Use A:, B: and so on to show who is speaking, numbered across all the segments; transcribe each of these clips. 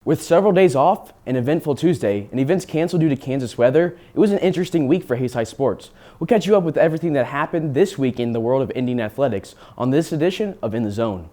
A: With several days off, an eventful Tuesday, and events canceled due to Kansas weather, it was an interesting week for Hays High sports. We'll catch you up with everything that happened this week in the world of Indian athletics on this edition of In the Zone.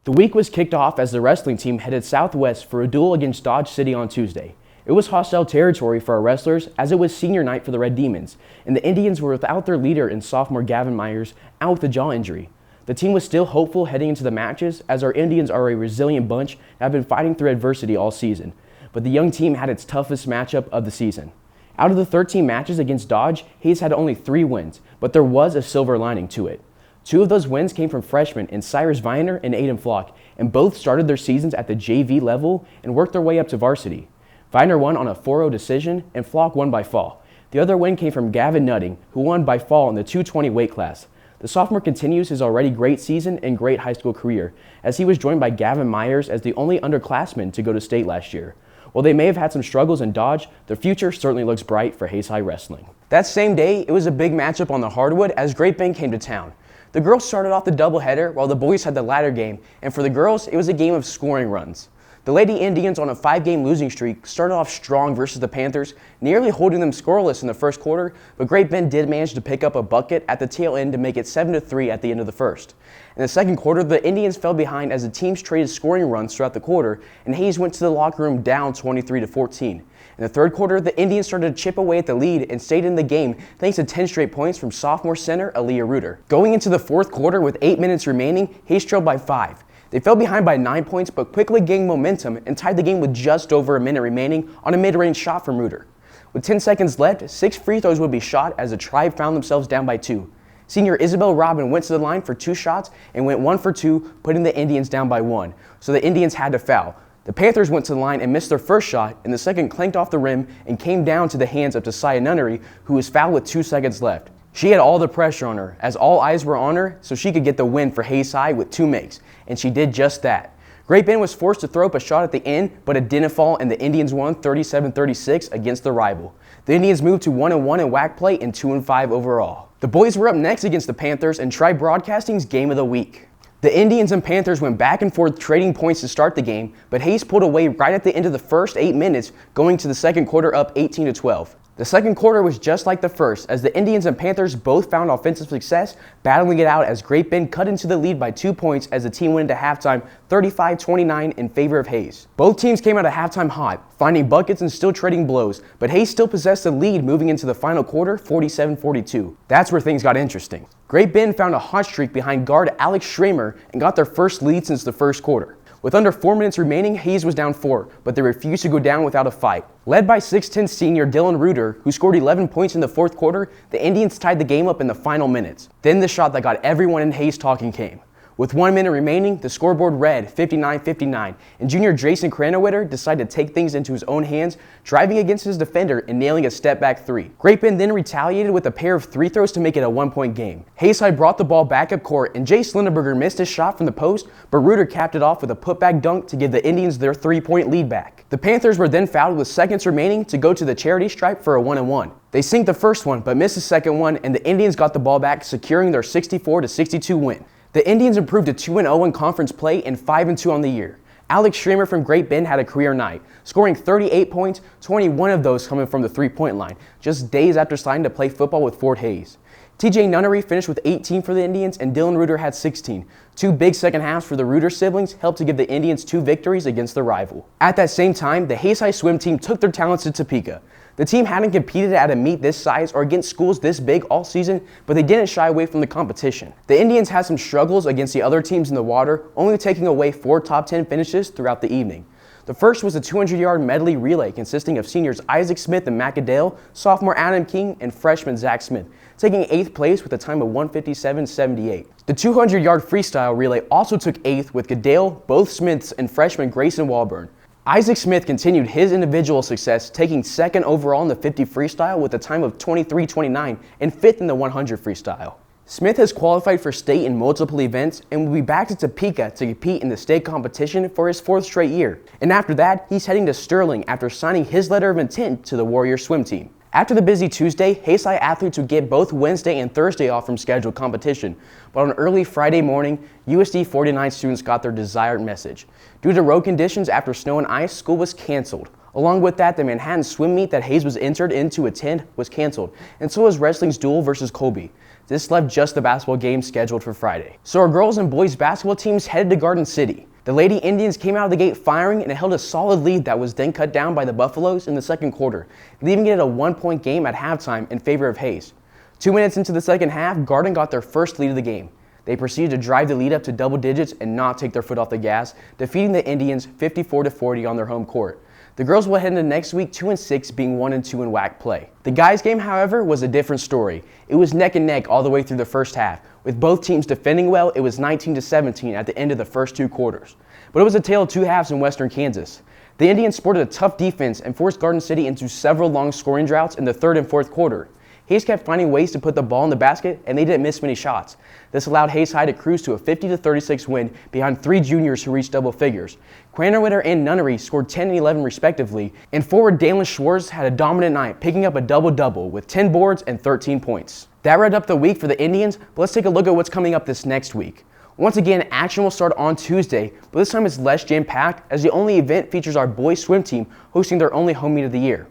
A: The week was kicked off as the wrestling team headed southwest for a duel against Dodge City on Tuesday. It was hostile territory for our wrestlers as it was senior night for the Red Demons, and the Indians were without their leader and sophomore Gavin Myers out with a jaw injury. The team was still hopeful heading into the matches as our Indians are a resilient bunch and have been fighting through adversity all season, but the young team had its toughest matchup of the season. Out of the 13 matches against Dodge, Hays had only 3 wins, but there was a silver lining to it. 2 of those wins came from freshmen in Cyrus Viner and Aiden Flock, and both started their seasons at the JV level and worked their way up to varsity. Viner won on a 4-0 decision, and Flock won by fall. The other win came from Gavin Nutting, who won by fall in the 220 weight class. The sophomore continues his already great season and great high school career, as he was joined by Gavin Myers as the only underclassman to go to state last year. While they may have had some struggles in Dodge, their future certainly looks bright for Hays High wrestling. That same day, it was a big matchup on the hardwood as Great Bend came to town. The girls started off the doubleheader while the boys had the ladder game, and for the girls, it was a game of scoring runs. The Lady Indians, on a 5-game losing streak, started off strong versus the Panthers, nearly holding them scoreless in the first quarter, but Great Bend did manage to pick up a bucket at the tail end to make it 7-3 at the end of the first. In the second quarter, the Indians fell behind as the teams traded scoring runs throughout the quarter, and Hays went to the locker room down 23-14. In the third quarter, the Indians started to chip away at the lead and stayed in the game thanks to 10 straight points from sophomore center Aaliyah Reuter. Going into the fourth quarter with 8 minutes remaining, Hays trailed by 5. They fell behind by 9 points but quickly gained momentum and tied the game with just over a minute remaining on a mid-range shot from Reuter. With 10 seconds left, 6 free throws would be shot as the Tribe found themselves down by 2. Senior Isabel Robin went to the line for 2 shots and went 1 for 2, putting the Indians down by 1, so the Indians had to foul. The Panthers went to the line and missed their first shot, and the second clanked off the rim and came down to the hands of Tasiah Nunnery, who was fouled with 2 seconds left. She had all the pressure on her, as all eyes were on her, so she could get the win for Hays High with 2 makes, and she did just that. Great Bend was forced to throw up a shot at the end, but it didn't fall, and the Indians won 37-36 against the rival. The Indians moved to 1-1 in WAC play and 2-5 overall. The boys were up next against the Panthers and Tribe Broadcasting's Game of the Week. The Indians and Panthers went back and forth trading points to start the game, but Hays pulled away right at the end of the first 8 minutes, going to the second quarter up 18-12. The second quarter was just like the first, as the Indians and Panthers both found offensive success, battling it out as Great Bend cut into the lead by 2 points as the team went into halftime 35-29 in favor of Hays. Both teams came out of halftime hot, finding buckets and still trading blows, but Hays still possessed the lead moving into the final quarter 47-42. That's where things got interesting. Great Bend found a hot streak behind guard Alex Schramer and got their first lead since the first quarter. With under 4 minutes remaining, Hays was down 4, but they refused to go down without a fight. Led by 6'10 senior Dylan Reuter, who scored 11 points in the fourth quarter, the Indians tied the game up in the final minutes. Then the shot that got everyone in Hays talking came. With 1 minute remaining, the scoreboard read 59-59, and junior Jason Cranowitter decided to take things into his own hands, driving against his defender and nailing a step-back 3. Great Bend then retaliated with a pair of 3 throws to make it a 1-point game. Hays High brought the ball back up court, and Jay Slindenberger missed his shot from the post, but Reuter capped it off with a putback dunk to give the Indians their 3-point lead back. The Panthers were then fouled with seconds remaining to go to the charity stripe for a 1-1. They sinked the first one, but missed the second one, and the Indians got the ball back, securing their 64-62 win. The Indians improved to 2-0 in conference play and 5-2 on the year. Alex Schramer from Great Bend had a career night, scoring 38 points, 21 of those coming from the 3-point line, just days after signing to play football with Fort Hays. TJ Nunnery finished with 18 for the Indians, and Dylan Reuter had 16. 2 big second halves for the Reuter siblings helped to give the Indians 2 victories against the rival. At that same time, the Hays High swim team took their talents to Topeka. The team hadn't competed at a meet this size or against schools this big all season, but they didn't shy away from the competition. The Indians had some struggles against the other teams in the water, only taking away 4 top 10 finishes throughout the evening. The first was a 200-yard medley relay consisting of seniors Isaac Smith and Matt Goodale, sophomore Adam King, and freshman Zach Smith, taking 8th place with a time of 1:57.78. The 200-yard freestyle relay also took 8th with Goodale, both Smiths, and freshman Grayson Walburn. Isaac Smith continued his individual success, taking 2nd overall in the 50 freestyle with a time of 23:29 and 5th in the 100 freestyle. Smith has qualified for state in multiple events and will be back to Topeka to compete in the state competition for his 4th straight year. And after that, he's heading to Sterling after signing his letter of intent to the Warrior swim team. After the busy Tuesday, Hayes High athletes would get both Wednesday and Thursday off from scheduled competition, but on early Friday morning, USD 49 students got their desired message. Due to road conditions after snow and ice, school was canceled. Along with that, the Manhattan swim meet that Hayes was entered in to attend was canceled, and so was wrestling's duel versus KAB. This left just the basketball game scheduled for Friday. So our girls and boys basketball teams headed to Garden City. The Lady Indians came out of the gate firing and held a solid lead that was then cut down by the Buffaloes in the second quarter, leaving it a 1-point game at halftime in favor of Hayes. 2 minutes into the second half, Garden got their first lead of the game. They proceeded to drive the lead up to double digits and not take their foot off the gas, defeating the Indians 54-40 on their home court. The girls will head into next week 2-6, being 1-2 in WAC play. The guys' game, however, was a different story. It was neck and neck all the way through the first half. With both teams defending well, it was 19-17 at the end of the first 2 quarters. But it was a tale of 2 halves in Western Kansas. The Indians sported a tough defense and forced Garden City into several long scoring droughts in the third and fourth quarter. Hayes kept finding ways to put the ball in the basket, and they didn't miss many shots. This allowed Hayes High to cruise to a 50-36 win behind 3 juniors who reached double figures. Cranderwitter and Nunnery scored 10 and 11 respectively, and forward Dalen Schwartz had a dominant night, picking up a double-double with 10 boards and 13 points. That wrapped up the week for the Indians, but let's take a look at what's coming up this next week. Once again, action will start on Tuesday, but this time it's less jam-packed as the only event features our boys swim team hosting their only home meet of the year.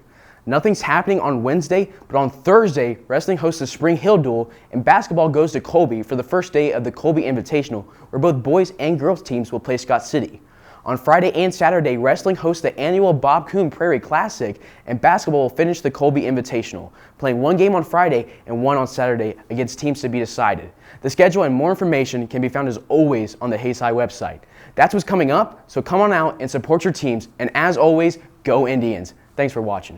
A: Nothing's happening on Wednesday, but on Thursday, wrestling hosts the Spring Hill Duel, and basketball goes to KAB for the first day of the KAB Invitational, where both boys and girls teams will play Scott City. On Friday and Saturday, wrestling hosts the annual Bob Coon Prairie Classic, and basketball will finish the KAB Invitational, playing 1 game on Friday and 1 on Saturday against teams to be decided. The schedule and more information can be found as always on the Hayes High website. That's what's coming up, so come on out and support your teams, and as always, go Indians. Thanks for watching.